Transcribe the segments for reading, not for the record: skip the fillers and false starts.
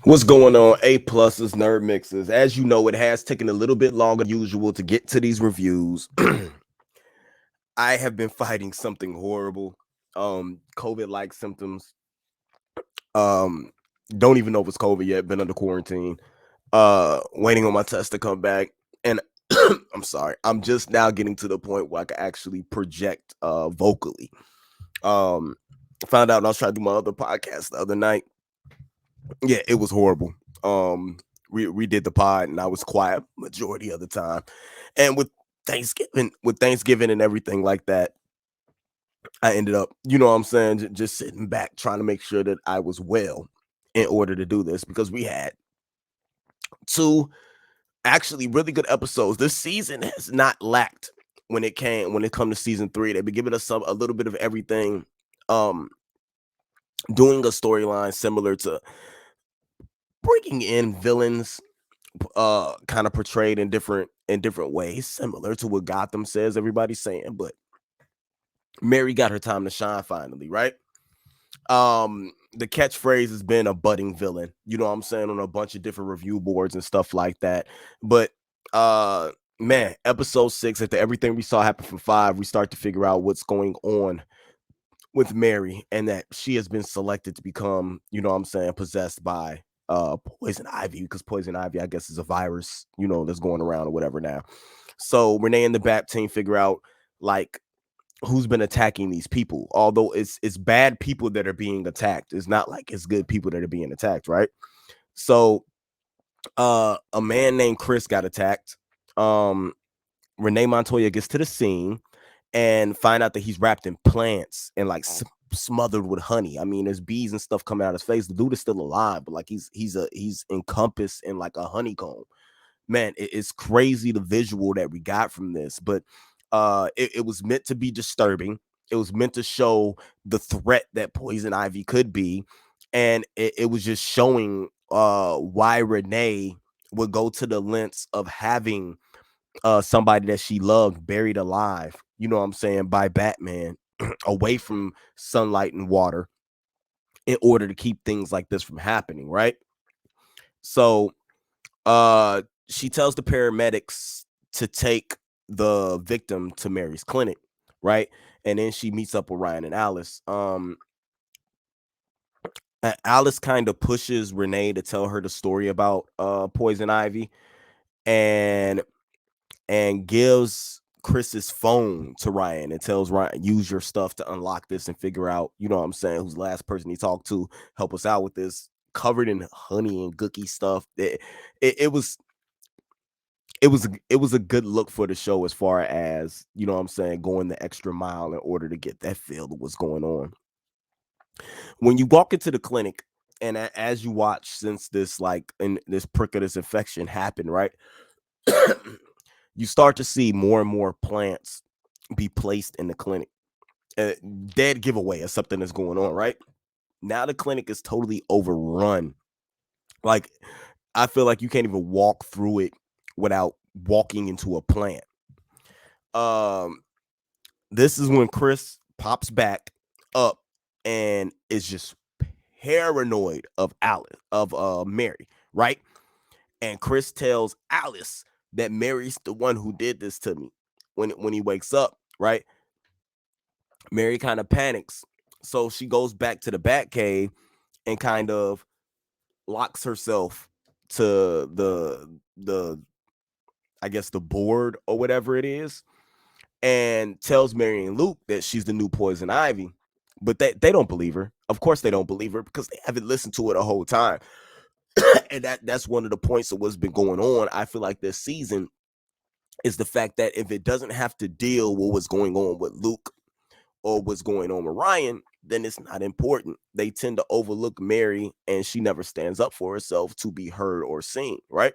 What's going on? A pluses, nerd mixes. As you know, it has taken a little bit longer than usual to get to these reviews. I have been fighting something horrible. COVID-like symptoms. Um, don't even know if it's COVID yet. Been under quarantine. Waiting on my test to come back. And I'm sorry. I'm just now getting to the point where I can actually project vocally. Um, found out and I was trying to do my other podcast the other night. Yeah, it was horrible. Um, we did the pod and I was quiet majority of the time. And with Thanksgiving and everything like that, I ended up, you know what I'm saying, just sitting back trying to make sure that I was well in order to do this because we had two actually really good episodes. This season has not lacked when it come to season 3. They've been giving us a little bit of everything. Um, doing a storyline similar to bringing in villains kind of portrayed in different ways, similar to what Gotham says everybody's saying. But Mary got her time to shine finally, right? The catchphrase has been a budding villain, you know what I'm saying, on a bunch of different review boards and stuff like that. But uh man, episode 6, after everything we saw happen from 5, we start to figure out what's going on with Mary and that she has been selected to become, you know what I'm saying, possessed by poison ivy, because poison ivy, I guess, is a virus, that's going around or whatever now. So Renee and the BAP team figure out like who's been attacking these people. Although it's bad people that are being attacked. It's not like it's good people that are being attacked, right? So a man named Chris got attacked. Um Renee Montoya gets to the scene and find out that he's wrapped in plants and like smothered with honey. I mean, there's bees and stuff coming out his face. The dude is still alive, but like he's encompassed in like a honeycomb. Man, it's crazy the visual that we got from this, but it was meant to be disturbing. It was meant to show the threat that poison ivy could be, and it was just showing why Renee would go to the lengths of having somebody that she loved buried alive, you know what I'm saying, by Batman, away from sunlight and water, in order to keep things like this from happening, right? So she tells the paramedics to take the victim to Mary's clinic, right? And then she meets up with Ryan and Alice. Alice kind of pushes Renee to tell her the story about poison ivy, and gives Chris's phone to Ryan and tells Ryan, use your stuff to unlock this and figure out, you know what I'm saying, who's the last person he talked to, help us out with this, covered in honey and gooky stuff. It was a good look for the show, as far as, you know what I'm saying, going the extra mile in order to get that feel of what's going on. When you walk into the clinic, and as you watch, since this like in this prick of this infection happened, right? You start to see more and more plants be placed in the clinic. Dead giveaway of something that's going on, right? Now the clinic is totally overrun. Like, I feel like you can't even walk through it without walking into a plant. Um, this is when Chris pops back up and is just paranoid of Mary, right? And Chris tells Alice that Mary's the one who did this to me. When he wakes up, right? Mary kind of panics. So she goes back to the Batcave and kind of locks herself to the I guess the board or whatever it is, and tells Mary and Luke that she's the new poison ivy. But they don't believe her. Of course they don't believe her, because they haven't listened to it the whole time. And that's one of the points of what's been going on, I feel like, this season, is the fact that if it doesn't have to deal with what's going on with Luke or what's going on with Ryan, then it's not important. They tend to overlook Mary, and she never stands up for herself to be heard or seen, right?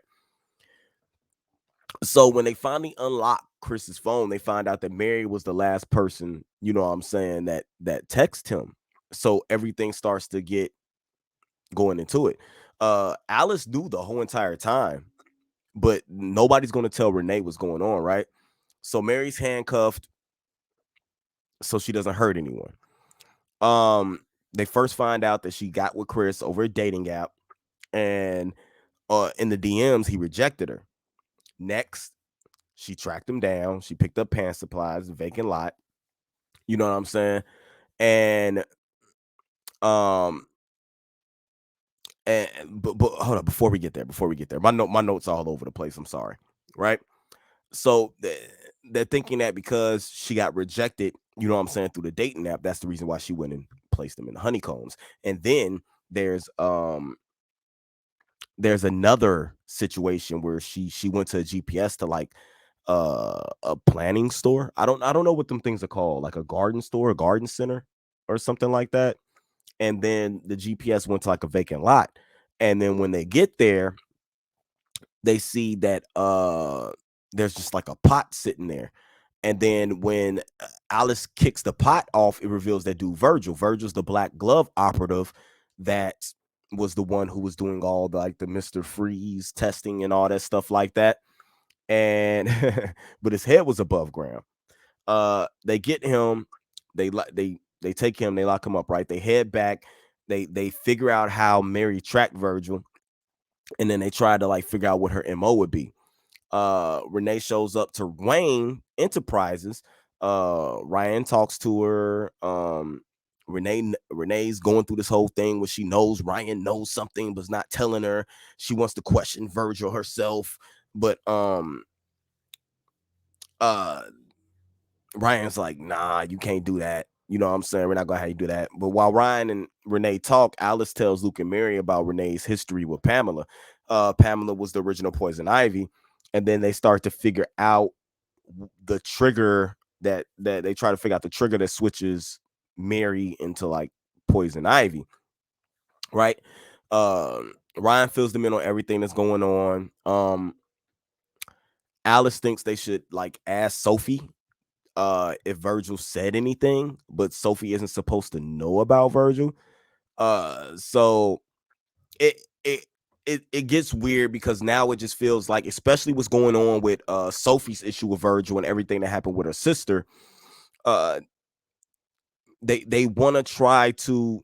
So when they finally unlock Chris's phone, they find out that Mary was the last person, you know what I'm saying, that text him. So everything starts to get going into it. Alice knew the whole entire time, but nobody's going to tell Renee what's going on, right? So Mary's handcuffed so she doesn't hurt anyone. They first find out that she got with Chris over a dating app. And in the DMs, he rejected her. Next, she tracked him down. She picked up pants supplies, vacant lot. You know what I'm saying? And um but hold up, before we get there, my notes are all over the place. I'm sorry. Right? So they're thinking that because she got rejected, you know what I'm saying, through the dating app, that's the reason why she went and placed them in the honeycombs. And then there's another situation where she went to a GPS to like a planning store. I don't know what them things are called, like a garden store, a garden center or something like that. And then the GPS went to like a vacant lot. And then when they get there, they see that there's just like a pot sitting there. And then when Alice kicks the pot off, it reveals that dude Virgil. Virgil's the black glove operative that was the one who was doing all the like the Mr. Freeze testing and all that stuff like that. And but his head was above ground. They get him, they take him, they lock him up, right? They head back, they figure out how Mary tracked Virgil, and then they try to like figure out what her MO would be. Renee shows up to Wayne Enterprises. Ryan talks to her. Renee's going through this whole thing where she knows Ryan knows something but's not telling her. She wants to question Virgil herself, but uh Ryan's like, nah, you can't do that. You know what I'm saying? We're not gonna have you do that. But while Ryan and Renee talk, Alice tells Luke and Mary about Renee's history with Pamela. Pamela was the original Poison Ivy, and then they start to figure out the trigger that they try to figure out the trigger that switches Mary into like Poison Ivy, right? Ryan fills them in on everything that's going on. Alice thinks they should like ask Sophie if Virgil said anything, but Sophie isn't supposed to know about Virgil. So it it it gets weird because now it just feels like, especially what's going on with Sophie's issue with Virgil and everything that happened with her sister, uh they want to try to,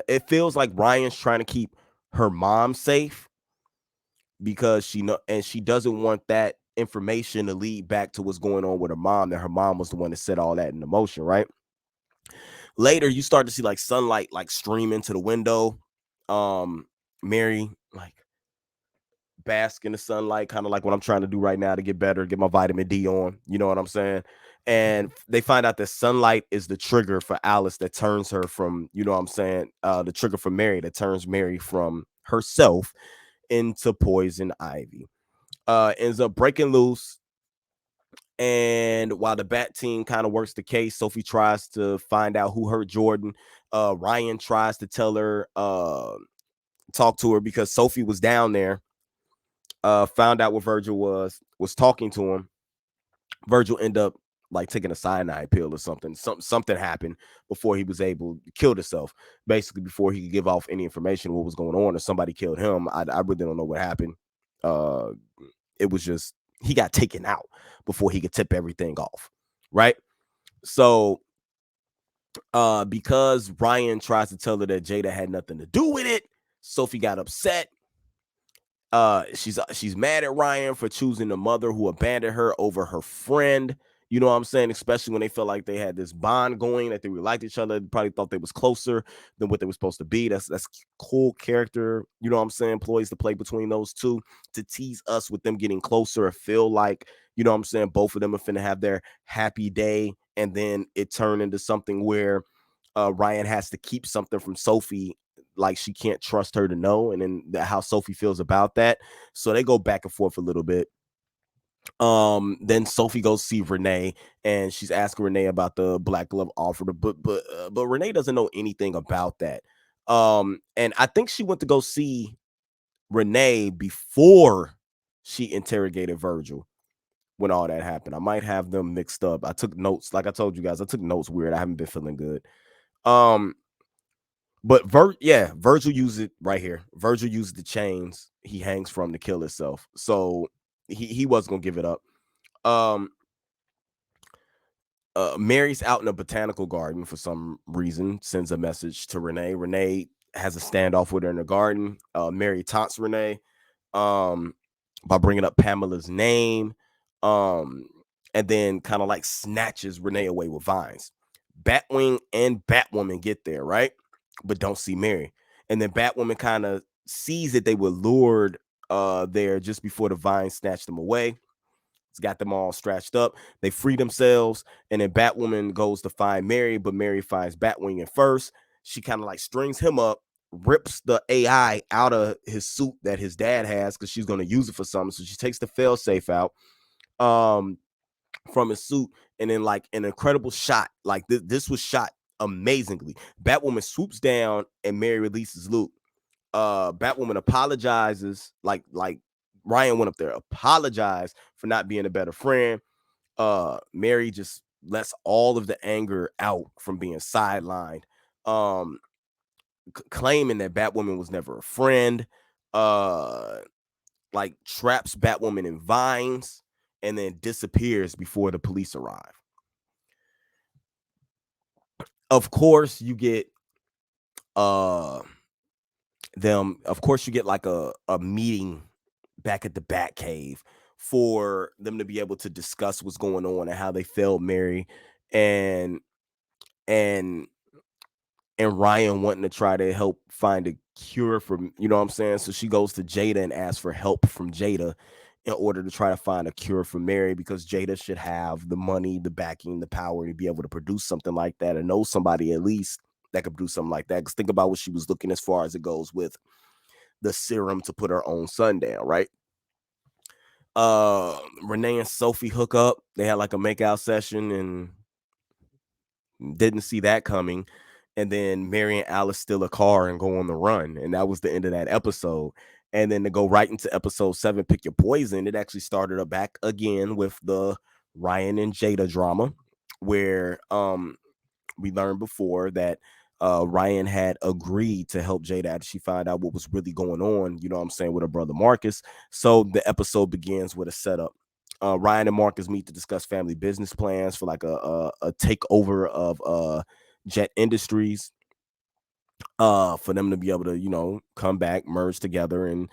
it feels like Ryan's trying to keep her mom safe because she know, and she doesn't want that information to lead back to what's going on with her mom, that her mom was the one that set all that in motion, right? Later you start to see like sunlight like stream into the window. Mary like bask in the sunlight, kind of like what I'm trying to do right now to get better, get my vitamin D on, you know what I'm saying? And they find out that sunlight is the trigger for Alice that turns her from, you know what I'm saying, the trigger for Mary that turns Mary from herself into Poison Ivy. Ends up breaking loose. And while the Bat team kind of works the case, Sophie tries to find out who hurt Jordan. Ryan tries to tell her, talk to her because Sophie was down there, found out what Virgil was talking to him. Virgil ended up like taking a cyanide pill or something. Something happened before he was able to kill himself. Basically, before he could give off any information what was going on, or somebody killed him. I really don't know what happened. Uh, it was just he got taken out before he could tip everything off, right? So because Ryan tries to tell her that Jada had nothing to do with it, Sophie got upset. She's mad at Ryan for choosing the mother who abandoned her over her friend. You know what I'm saying? Especially when they felt like they had this bond going, that they really liked each other. They probably thought they was closer than what they were supposed to be. That's cool character. You know what I'm saying? Ploys to play between those two to tease us with them getting closer or feel like, you know what I'm saying, both of them are finna have their happy day, and then it turned into something where Ryan has to keep something from Sophie, like she can't trust her to know, and then how Sophie feels about that. So they go back and forth a little bit. Then Sophie goes see Renee, and she's asking Renee about the black glove offer, but Renee doesn't know anything about that. And I think she went to go see Renee before she interrogated Virgil when all that happened. I might have them mixed up. I took notes, like I told you guys, I took notes weird. I haven't been feeling good. um But Virgil used it right here. Virgil used the chains he hangs from to kill himself. So he wasn't gonna give it up. Um Mary's out in a botanical garden for some reason, sends a message to Renee. Renee has a standoff with her in the garden. Mary taunts Renee by bringing up Pamela's name, and then kind of like snatches Renee away with vines. Batwing and Batwoman get there, right? But don't see Mary. And then Batwoman kind of sees that they were lured there just before the vines snatched them away. It's got them all scratched up. They free themselves, and then Batwoman goes to find Mary, but Mary finds Batwing at first. She kind of like strings him up, rips the AI out of his suit that his dad has because she's going to use it for something. So she takes the failsafe out from his suit, and then like an incredible shot. Like this was shot amazingly. Batwoman swoops down, and Mary releases Luke. Batwoman apologizes, like Ryan went up there, apologized for not being a better friend. Mary just lets all of the anger out from being sidelined, claiming that Batwoman was never a friend, like traps Batwoman in vines, and then disappears before the police arrive. Of course, you get you get like a meeting back at the Batcave for them to be able to discuss what's going on and how they failed Mary, and and Ryan wanting to try to help find a cure for, you know what I'm saying? So she goes to Jada and asks for help from Jada in order to try to find a cure for Mary, because Jada should have the money, the backing, the power to be able to produce something like that, and know somebody at least that could produce something like that. Because think about what she was looking as far as it goes with the serum to put her own son down, right? Renee and Sophie hook up. They had like a makeout session and didn't see that coming. And then Mary and Alice steal a car and go on the run. And that was the end of that episode. And then to go right into episode 7, Pick Your Poison, it actually started up back again with the Ryan and Jada drama, where we learned before that Ryan had agreed to help Jada after she found out what was really going on, you know what I'm saying, with her brother Marcus. So the episode begins with a setup. Ryan and Marcus meet to discuss family business plans for like a takeover of Jet Industries, for them to be able to, you know, come back, merge together, and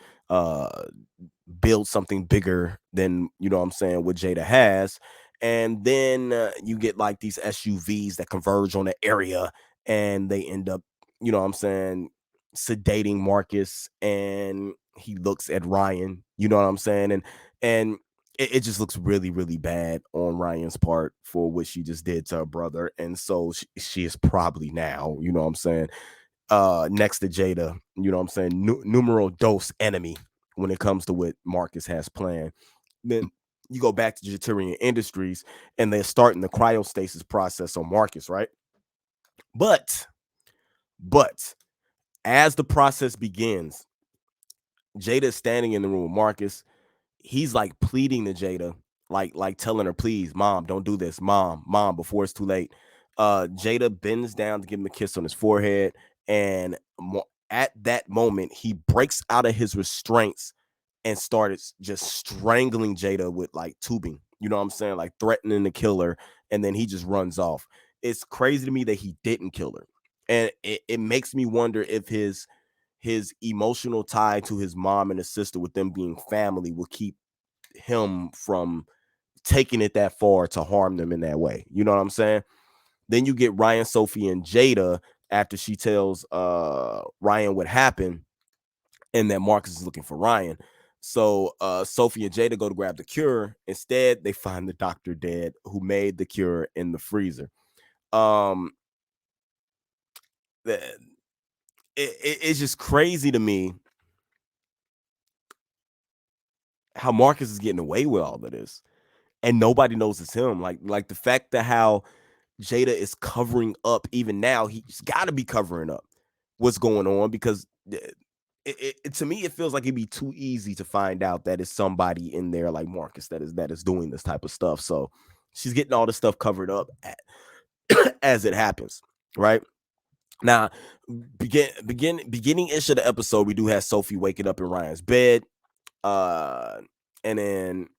build something bigger than, you know what I'm saying, what Jada has. And then you get like these SUVs that converge on the area, and they end up, you know what I'm saying, sedating Marcus, and he looks at Ryan, you know what I'm saying, and it just looks really, really bad on Ryan's part for what she just did to her brother. And so she is probably now, you know what I'm saying, next to Jada, you know what I'm saying, numero dos enemy when it comes to what Marcus has planned. Then you go back to Jeterian Industries, and they're starting the cryostasis process on Marcus, right? But as the process begins, Jada is standing in the room with Marcus. He's like pleading to Jada, like telling her, please, mom, don't do this, mom, before it's too late. Jada bends down to give him a kiss on his forehead, and at that moment, he breaks out of his restraints and started just strangling Jada with like tubing, you know what I'm saying, like threatening to kill her, and then he just runs off. It's crazy to me that he didn't kill her, and it makes me wonder if his emotional tie to his mom and his sister, with them being family, will keep him from taking it that far to harm them in that way. You know what I'm saying? Then you get Ryan, Sophie, and Jada after she tells Ryan what happened and that Marcus is looking for Ryan. So Sophie and Jada go to grab the cure. Instead, they find the doctor dead who made the cure in the freezer. Um, it's just crazy to me how Marcus is getting away with all of this, and nobody knows it's him. Like the fact that how Jada is covering up, even now, he's got to be covering up what's going on, because to me, it feels like it'd be too easy to find out that it's somebody in there like Marcus that is doing this type of stuff. So she's getting all this stuff covered up as it happens, right? Now, beginning ish of the episode, we do have Sophie waking up in Ryan's bed, and then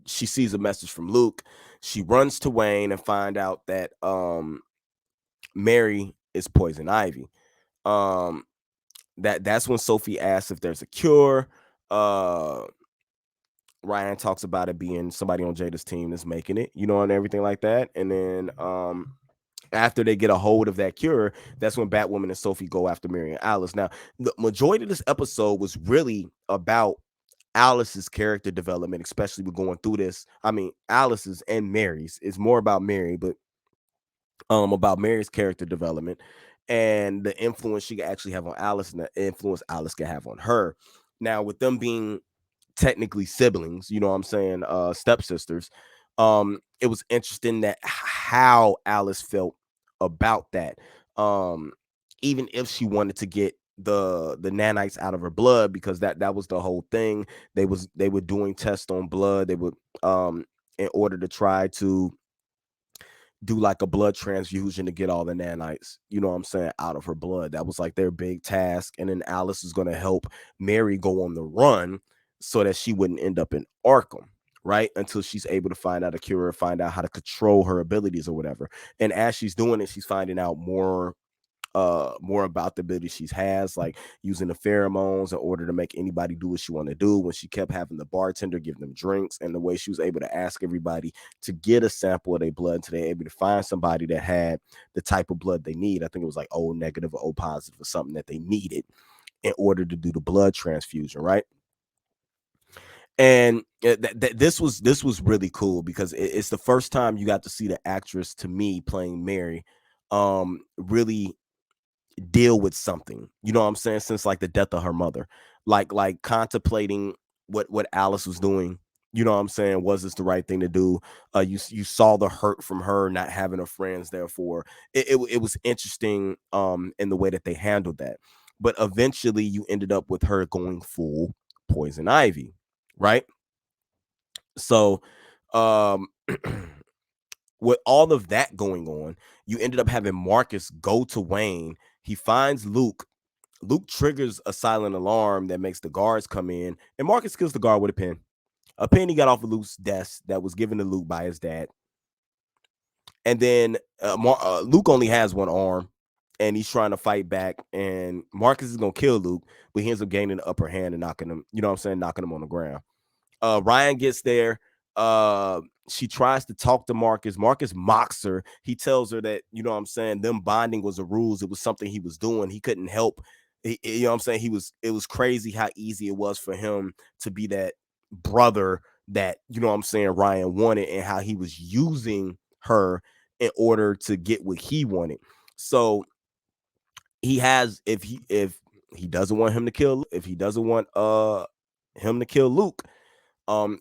she sees a message from Luke. She runs to Wayne and find out that Mary is Poison Ivy. Um, that's when Sophie asks if there's a cure. Uh, Ryan talks about it being somebody on Jada's team that's making it, and everything like that. And then after they get a hold of that cure, that's when Batwoman and Sophie go after Mary and Alice. Now, the majority of this episode was really about Alice's character development, especially with going through this. I mean, Alice's and Mary's. It's more about Mary, but about Mary's character development and the influence she can actually have on Alice and the influence Alice can have on her. Now, with them being technically siblings, you know what I'm saying, stepsisters, it was interesting that how Alice felt about that. Um, even if she wanted to get the nanites out of her blood, because that was the whole thing. They were doing tests on blood. They would in order to try to do like a blood transfusion to get all the nanites, you know what I'm saying, out of her blood. That was like their big task. And then Alice is going to help Mary go on the run so that she wouldn't end up in Arkham, right? Until she's able to find out a cure, find out how to control her abilities or whatever. And as she's doing it, she's finding out more about the ability she has, like using the pheromones in order to make anybody do what she want to do. When she kept having the bartender give them drinks, and the way she was able to ask everybody to get a sample of their blood until they're able to find somebody that had the type of blood they need. I think it was like O negative or O positive or something that they needed in order to do the blood transfusion, right? And this was really cool because it's the first time you got to see the actress, to me, playing Mary really deal with something, you know what I'm saying, since like the death of her mother, like contemplating what Alice was doing, you know what I'm saying, was this the right thing to do? You saw the hurt from her not having her friends, therefore it was interesting in the way that they handled that. But eventually you ended up with her going full poison ivy, right? So um with all of that going on, you ended up having Marcus go to Wayne. He finds Luke. Luke triggers a silent alarm that makes the guards come in, and Marcus kills the guard with a pen. A pen he got off of Luke's desk that was given to Luke by his dad. And then Luke only has one arm, and he's trying to fight back. And Marcus is gonna kill Luke, but he ends up gaining the upper hand and knocking him. You know what I'm saying? Knocking him on the ground. Ryan gets there. She tries to talk to Marcus. Marcus mocks her. He tells her that, you know what I'm saying, them bonding was a ruse. It was something he was doing. He couldn't help. You know what I'm saying? It was crazy how easy it was for him to be that brother that, you know what I'm saying, Ryan wanted, and how he was using her in order to get what he wanted. So he has, if he doesn't want him to kill, if he doesn't want him to kill Luke,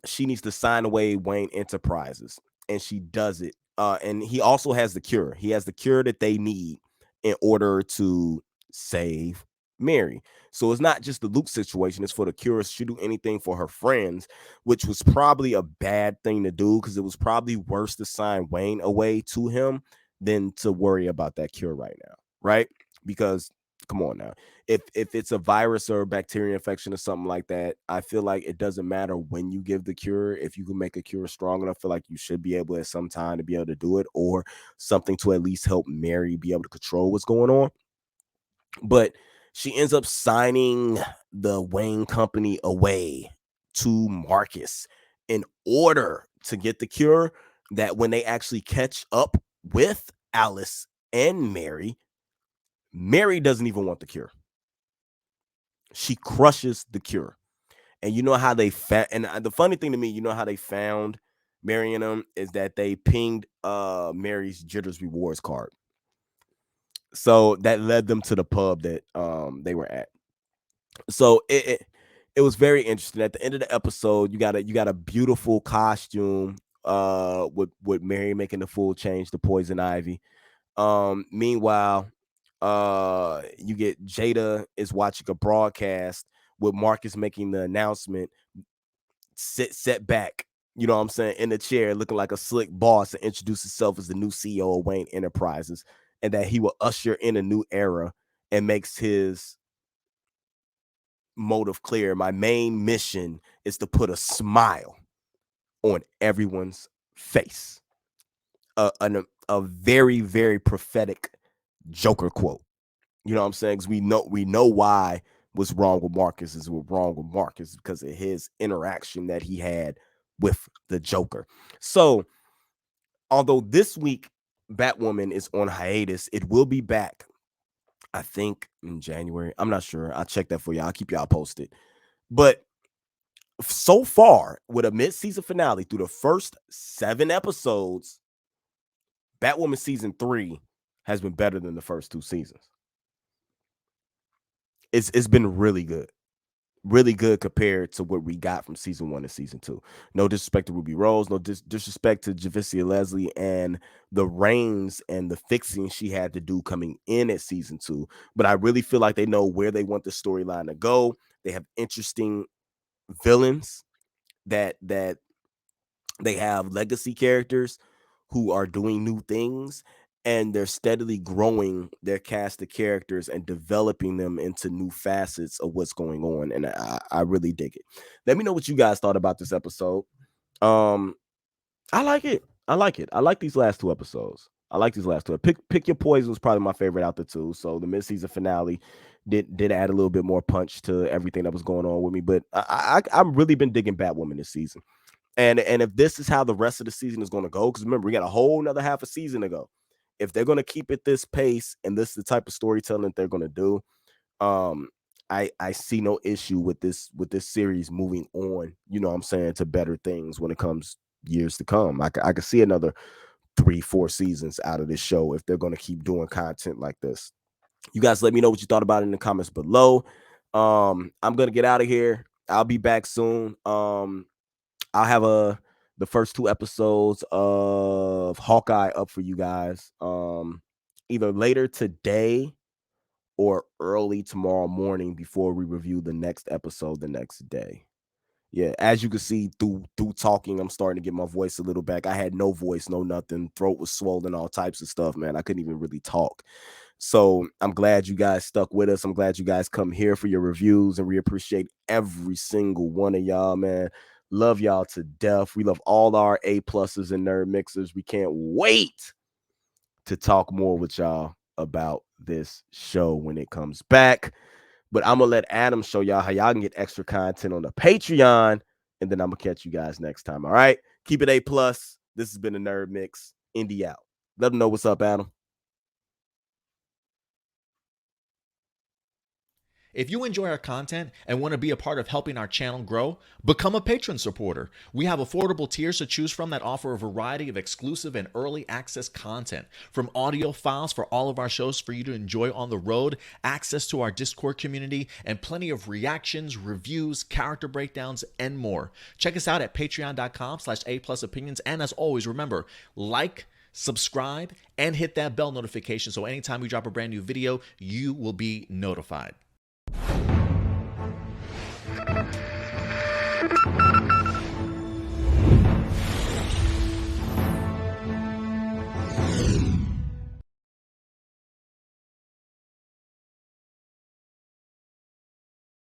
she needs to sign away Wayne Enterprises, and she does it. And he also has the cure. He has the cure that they need in order to save Mary. So it's not just the Luke situation, it's for the cure. She'll do anything for her friends, which was probably a bad thing to do, because it was probably worse to sign Wayne away to him than to worry about that cure right now, right? Because come on now, if it's a virus or a bacteria infection or something like that, I feel like it doesn't matter when you give the cure. If you can make a cure strong enough, I feel like you should be able at some time to be able to do it, or something to at least help Mary be able to control what's going on. But she ends up signing the Wayne company away to Marcus in order to get the cure, that when they actually catch up with Alice and Mary doesn't even want the cure. She crushes the cure. And you know how they found, and the funny thing to me, you know how they found Mary and them, is that they pinged Mary's Jitters rewards card. So that led them to the pub that they were at. So it was very interesting. At the end of the episode, you got a beautiful costume with Mary making the full change to poison ivy. Meanwhile, you get Jada is watching a broadcast with Marcus making the announcement, set back, you know what I'm saying, in the chair, looking like a slick boss, and introduce himself as the new CEO of Wayne Enterprises, and that he will usher in a new era, and makes his motive clear. My main mission is to put a smile on everyone's face. A very, very prophetic Joker quote. You know what I'm saying? Because we know why what's wrong with Marcus is what's wrong with Marcus because of his interaction that he had with the Joker. So, although this week Batwoman is on hiatus, it will be back, I think, in January. I'm not sure. I'll check that for y'all. I'll keep y'all posted. But so far, with a mid-season finale through the first 7 episodes, Batwoman season 3 has been better than the first 2 seasons. It's been really good. Really good compared to what we got from season 1 and season 2. No disrespect to Ruby Rose, no disrespect to Javicia Leslie and the reigns and the fixing she had to do coming in at season 2. But I really feel like they know where they want the storyline to go. They have interesting villains that they have legacy characters who are doing new things, and they're steadily growing their cast of characters and developing them into new facets of what's going on. And I really dig it. Let me know what you guys thought about this episode. Um, I like it. I like it. I like these last 2 episodes. I like these last 2. Pick Your Poison was probably my favorite out the 2. So the mid-season finale did add a little bit more punch to everything that was going on with me. But I've really been digging Batwoman this season. And if this is how the rest of the season is going to go, because remember, we got a whole another half a season to go. If they're going to keep it this pace and this is the type of storytelling that they're going to do, I see no issue with this series moving on, you know what I'm saying, to better things when it comes years to come. I could see another 3-4 seasons out of this show if they're going to keep doing content like this. You guys let me know what you thought about it in the comments below. I'm going to get out of here. I'll be back soon. I'll have the first 2 episodes of Hawkeye up for you guys. Either later today or early tomorrow morning before we review the next episode the next day. Yeah, as you can see through talking, I'm starting to get my voice a little back. I had no voice, no nothing. Throat was swollen, all types of stuff, man. I couldn't even really talk. So I'm glad you guys stuck with us. I'm glad you guys come here for your reviews, and we appreciate every single one of y'all, man. Love y'all to death. We love all our A-pluses and nerd mixers. We can't wait to talk more with y'all about this show when it comes back. But I'm going to let Adam show y'all how y'all can get extra content on the Patreon, and then I'm going to catch you guys next time, all right? Keep it A+. This has been the Nerd Mix. Indie out. Let them know what's up, Adam. If you enjoy our content and want to be a part of helping our channel grow, become a patron supporter. We have affordable tiers to choose from that offer a variety of exclusive and early access content, from audio files for all of our shows for you to enjoy on the road, access to our Discord community, and plenty of reactions, reviews, character breakdowns, and more. Check us out at patreon.com/A+opinions. And as always, remember, like, subscribe, and hit that bell notification so anytime we drop a brand new video, you will be notified.